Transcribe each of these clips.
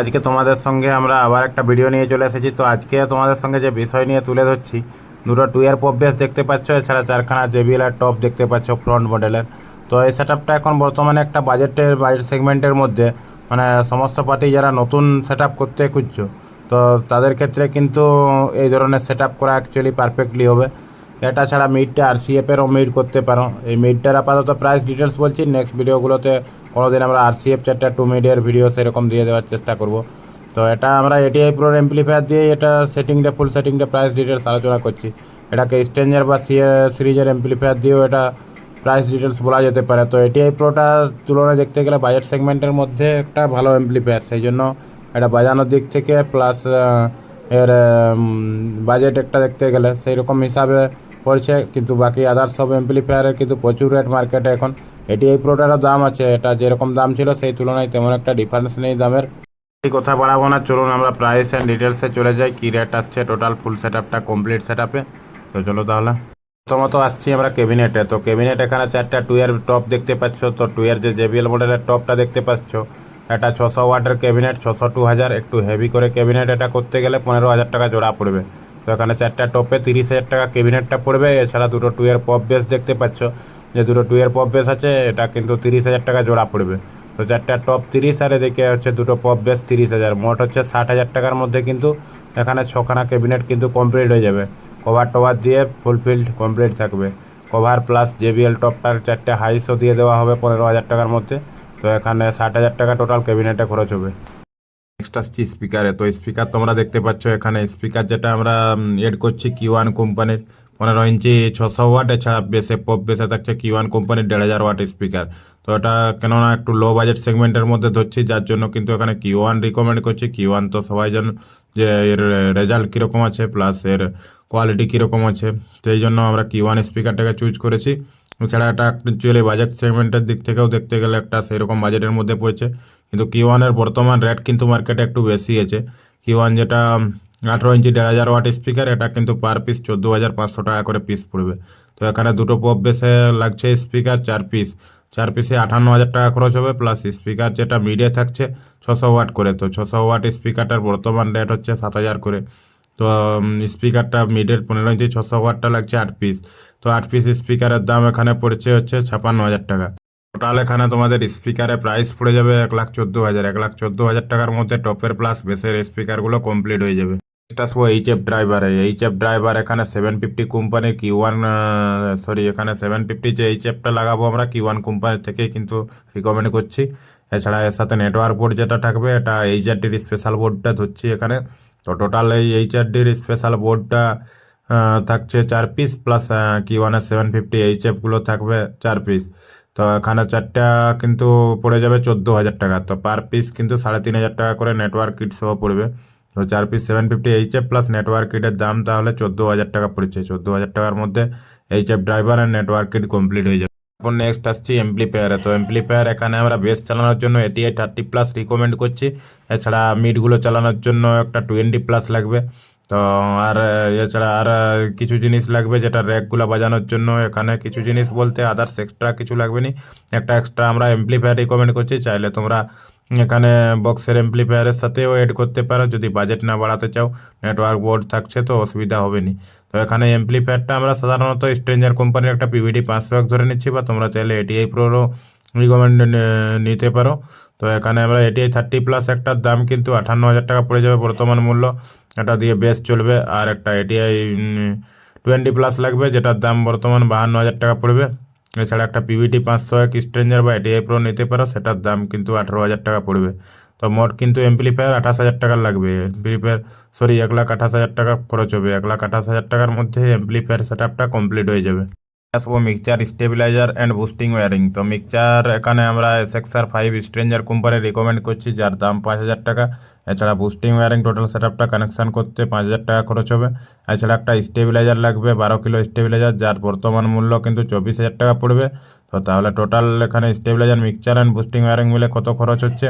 আজকে তোমাদের সঙ্গে আমরা আবার একটা ভিডিও নিয়ে চলে এসেছি। তো আজকে তোমাদের সঙ্গে যে বিষয় নিয়ে তুলে ধরছি, দুটো টুয়ের পপ বেস দেখতে পাচ্ছ, এছাড়া চারখানা JBL এর টপ দেখতে পাচ্ছ ফ্রন্ট মডেলের। তো এই সেটআপটা এখন বর্তমানে একটা বাজেট সেগমেন্টের মধ্যে, মানে সমস্ত পার্টি যারা নতুন সেটআপ করতে খুঁজছো, তো তাদের ক্ষেত্রে কিন্তু এই ধরনের সেটআপ করা অ্যাকচুয়ালি পারফেক্টলি হবে। এটা ছাড়া মিডটা RCF-এরও মিড করতে পারো। এই মিডটার আপাতত প্রাইস ডিটেলস বলছি, নেক্সট ভিডিওগুলোতে কোনোদিন আমরা RCF চারটা 2 মিডের ভিডিও সেরকম দিয়ে দেওয়ার চেষ্টা করব। তো এটা আমরা ATI Pro অ্যাম্প্লিফায়ার দিয়ে এটা সেটিংটা ফুল সেটিংটা প্রাইস ডিটেলস আলোচনা করছি। এটাকে স্ট্রেঞ্জার বা সিরিজের অ্যাম্প্লিফায়ার দিয়েও এটা প্রাইস ডিটেলস বলা যেতে পারে। তো ATI Proটা তুলনায় দেখতে গেলে বাজেট সেগমেন্টের মধ্যে একটা ভালো অ্যাম্প্লিফায়ার, সেই জন্য এটা বাজানোর দিক থেকে প্লাস এর বাজেট একটা দেখতে গেলে সেই রকম হিসাবে পড়ছে। কিন্তু বাকি আদার্স সব অ্যাম্প্লিফায়ারের কিন্তু প্রচুর রেট মার্কেটে এখন। ATI Proটারও দাম আছে, এটা যেরকম দাম ছিল সেই তুলনায় তেমন একটা ডিফারেন্স নেই দামের। কথা বাড়াবো না, চলুন আমরা প্রাইস অ্যান্ড ডিটেলসে চলে যাই, কী রেট আসছে টোটাল ফুল সেটআপটা কমপ্লিট সেটআপে। তো চলো তাহলে প্রথমত আসছি আমরা ক্যাবিনেটে। তো ক্যাবিনেট এখানে চারটা টুয়ের টপ দেখতে পাচ্ছ। তো টুয়ের যে JBL মডেলের টপটা দেখতে পাচ্ছ, এটা 600 ওয়াটের ক্যাবিনেট, 600 2000, একটু হেভি করে ক্যাবিনেট এটা করতে গেলে 15,000 টাকা জোড়া পড়বে। তো এখানে চারটা টপে 30,000 টাকা ক্যাবিনেটটা পড়বে। এছাড়া দুটো টুয়ের পপ বেস দেখতে পাচ্ছ, যে দুটো টুয়ের পপ বেস আছে, এটা কিন্তু 30,000 টাকা জোড়া পড়বে। তো চারটা টপ 30 আর এদিকে হচ্ছে দুটো পপ বেস 30,000, মোট হচ্ছে 60,000 টাকার মধ্যে কিন্তু এখানে ছখানা ক্যাবিনেট কিন্তু কমপ্লিট হয়ে যাবে। কভার টভার দিয়ে ফুলফিল্ড কমপ্লিট থাকবে। কভার প্লাস JBL টপটার চারটে হাইসও দিয়ে দেওয়া হবে 15,000 টাকার মধ্যে। তো এখানে 60,000 টাকা টোটাল ক্যাবিনেটে খরচ হবে। নেক্সট আসছি স্পিকারে। তো স্পিকার তোমরা দেখতে পাচ্ছ, এখানে স্পিকার যেটা আমরা এড করছি Q1 কোম্পানির 15 ইঞ্চি 600 ওয়াট, এছাড়া বেসে পপ বেসে থাকছে Q1 কোম্পানির 1,500 ওয়াট স্পিকার। তো এটা কেননা একটু লো বাজেট সেগমেন্টের মধ্যে ধরছি, যার জন্য কিন্তু এখানে Q1 রিকমেন্ড করছি। Q1 তো সবাই জানো যে এর রেজাল্ট কীরকম আছে প্লাস এর কোয়ালিটি কীরকম আছে, সেই জন্য আমরা Q1 স্পিকারটাকে চুজ করেছি। এছাড়া এটা অ্যাকচুয়ালি বাজেট সেগমেন্টের দিক থেকেও দেখতে গেলে একটা সেরকম বাজেটের মধ্যে পড়ছে। কিন্তু Q1-এর বর্তমান রেট কিন্তু মার্কেটে একটু বেশি আছে। Q1 যেটা 18 ইঞ্চি 1,500 ওয়াট স্পিকার, এটা কিন্তু পার পিস 14,500 টাকা করে পিস পড়বে। তো এখানে দুটো পপ বেসে লাগছে স্পিকার 4 পিস, 4 পিসে 58,000 টাকা খরচ হবে। প্লাস স্পিকার যেটা মিডে থাকছে 600 ওয়াট করে, তো 600 ওয়াট স্পিকারটার বর্তমান রেট হচ্ছে 7,000 করে। তো স্পিকারটা মিডের 15 ইঞ্চি 600 ওয়াটটা লাগছে 8 পিস। তো 8 পিস স্পিকারের দাম এখানে পড়ছে হচ্ছে 56,000 টাকা। টোটাল এখানে তোমাদের স্পিকারে প্রাইস পড়ে যাবে 1,14,000, 1,14,000 টাকার মধ্যে টপের প্লাস বেসের স্পিকারগুলো কমপ্লিট হয়ে যাবে। এটা আসবো HF ড্রাইভারে। HF ড্রাইভার এখানে 750 কোম্পানির Q1, এখানে 750 যে HFটা লাগাবো আমরা Q1 কোম্পানির থেকেই কিন্তু রিকমেন্ড করছি। এছাড়া এর সাথে নেটওয়ার্ক বোর্ড যেটা থাকবে, এটা HRD-র স্পেশাল বোর্ডটা ধরছি এখানে। তো টোটাল এই HRD-র স্পেশাল বোর্ডটা থাকছে 4 পিস, প্লাস Q1-এর 750 HF-গুলো থাকবে 4 পিস। তো এখানে চারটা কিন্তু পড়ে যাবে 14,000 টাকা। তো পার পিস কিন্তু 3,500 টাকা করে নেটওয়ার্ক কিট সহ পড়বে। তো 4 পিস 750 HF প্লাস নেটওয়ার্ক কিটের দাম তাহলে 14,000 টাকা পড়ছে। 14,000 টাকার মধ্যে HF ড্রাইভার আর নেটওয়ার্ক কিট কমপ্লিট হয়ে যাবে। এখন নেক্সট আসছি এমপ্লিফায়ারে। তো এমপ্লিফায়ার এখানে আমরা বেস চালানোর জন্য ATI 30+ রিকমেন্ড করছি। এছাড়া মিডগুলো চালানোর জন্য একটা 20+ লাগবে। তো আর এছাড়া আর কিছু জিনিস লাগবে, যেটা র্যাকগুলো বাজানোর জন্য। এখানে কিছু জিনিস বলতে আদার্স এক্সট্রা কিছু লাগবে না, একটা এক্সট্রা আমরা এমপ্লিফায়ার রিকমেন্ড করছি। চাইলে তোমরা এখানে বক্সের এমপ্লিফায়ারের সাথেও এড করতে পারো যদি বাজেট না বাড়াতে চাও। নেটওয়ার্ক বোর্ড থাকছে তো অসুবিধা হবে না। তো এখানে এমপ্লিফায়ারটা আমরা সাধারণত স্ট্রেঞ্জার কোম্পানির একটা PVD 500 ধরে নিচ্ছি, বা তোমরা চাইলে ATI Pro-রও রিকমেন্ড নিতে পারো। তো এখানে আমরা ATI 30+ একটার দাম কিন্তু 58,000 টাকা পড়ে যাবে বর্তমান মূল্য, এটা দিয়ে বেশ চলবে। আর একটা ATI 20+ লাগবে, যেটার দাম বর্তমান 52,000 টাকা পড়বে। এছাড়া একটা PVD 500 স্ট্রেঞ্জার বা ATI Pro নিতে পারো, সেটার দাম কিন্তু 18,000 টাকা পড়বে। তো মোট কিন্তু এমপ্লিফায়ার 28,000 টাকার লাগবে। এমপ্লিফায়ার 1,28,000 টাকা খরচ হবে। 1,28,000 টাকার মধ্যে এমপ্লিফায়ার সেটআপটা কমপ্লিট হয়ে যাবে। আসবো mixture, stabiliser and boosting wiring. তো মিক্সচার এখানে আমরা SXR5 স্ট্রেঞ্জার কোম্পানি রিকমেন্ড করছি, যার দাম 5,000 টাকা। এছাড়া বুস্টিং ওয়ারিং টোটাল সেটআপটা কানেকশান করতে 5,000 টাকা খরচ হবে। এছাড়া একটা স্টেবিলাইজার লাগবে 12 কিলো স্টেবিলাইজার, যার বর্তমান মূল্য কিন্তু 24,000 টাকা পড়বে। তো তাহলে টোটাল এখানে stabiliser, mixture and boosting wiring মিলে কত খরচ হচ্ছে,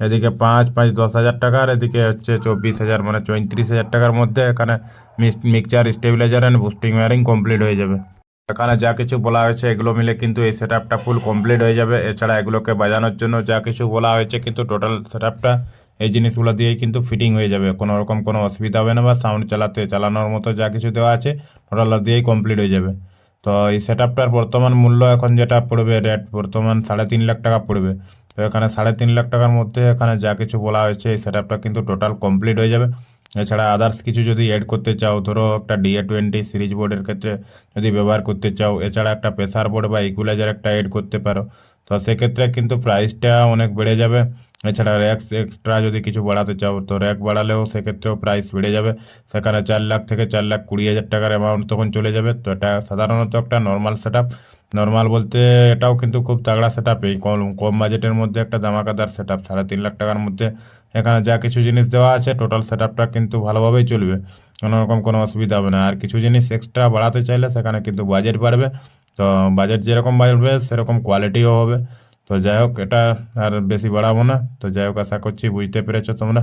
এদিকে 5 5 10,000 টাকা, আর এদিকে হচ্ছে 24,000, মানে 34,000 টাকার মধ্যে এখানে mixture, stabiliser and boosting wiring complete হয়ে যাবে। এখানে যা কিছু বলা হয়েছে এগুলো মিলে কিন্তু এই সেটআপটা ফুল কমপ্লিট হয়ে যাবে। এছাড়া এগুলোকে বাজানোর জন্য যা কিছু বলা হয়েছে কিন্তু টোটাল সেটআপটা এই জিনিসগুলো দিয়েই কিন্তু ফিটিং হয়ে যাবে, কোনো রকম কোনো অসুবিধা হবে না, বা সাউন্ড চালানোর মতো যা কিছু দেওয়া আছে টোটাল দিয়েই কমপ্লিট হয়ে যাবে। তো এই সেট আপটার বর্তমান মূল্য এখন যেটা পড়বে রেট বর্তমান 3.5 লাখ টাকা পড়বে। তো এখানে 3.5 লাখ টাকার মধ্যে এখানে যা কিছু বলা হয়েছে এই সেট আপটা কিন্তু টোটাল কমপ্লিট হয়ে যাবে। এছাড়া আদার্স কিছু যদি অ্যাড করতে চাও, ধরো একটা DA20 সিরিজ বোর্ডের ক্ষেত্রে যদি ব্যবহার করতে চাও, এছাড়া একটা প্রেসার বোর্ড বা ইকুয়ালাইজার একটা অ্যাড করতে পারো, তো সেক্ষেত্রে কিন্তু প্রাইসটা অনেক বেড়ে যাবে। এছাড়া র্যাক এক্সট্রা যদি কিছু বাড়াতে চাও, তো র্যাক বাড়ালেও সেক্ষেত্রেও প্রাইস বেড়ে যাবে। সেখানে 4 লাখ থেকে 4,20,000 টাকার অ্যামাউন্ট তখন চলে যাবে। তো এটা সাধারণত একটা নর্মাল সেট আপ, নর্মাল বলতে এটাও কিন্তু খুব তাগড়া সেট আপ। এই কম কম বাজেটের মধ্যে একটা ধামাকাদার সেট আপ, 3.5 লাখ টাকার মধ্যে এখানে যা কিছু জিনিস দেওয়া আছে টোটাল সেট আপটা কিন্তু ভালোভাবেই চলবে, কোনো রকম কোনো অসুবিধা হবে না। আর কিছু জিনিস এক্সট্রা বাড়াতে চাইলে সেখানে কিন্তু বাজেট বাড়বে। তো বাজেট যেরকম বাড়বে সেরকম কোয়ালিটিও হবে। তো যাই হোক, এটা আর বেশি বাড়াবো না। তো যাই হোক, আশা করছি বুঝতে পেরেছো তোমরা।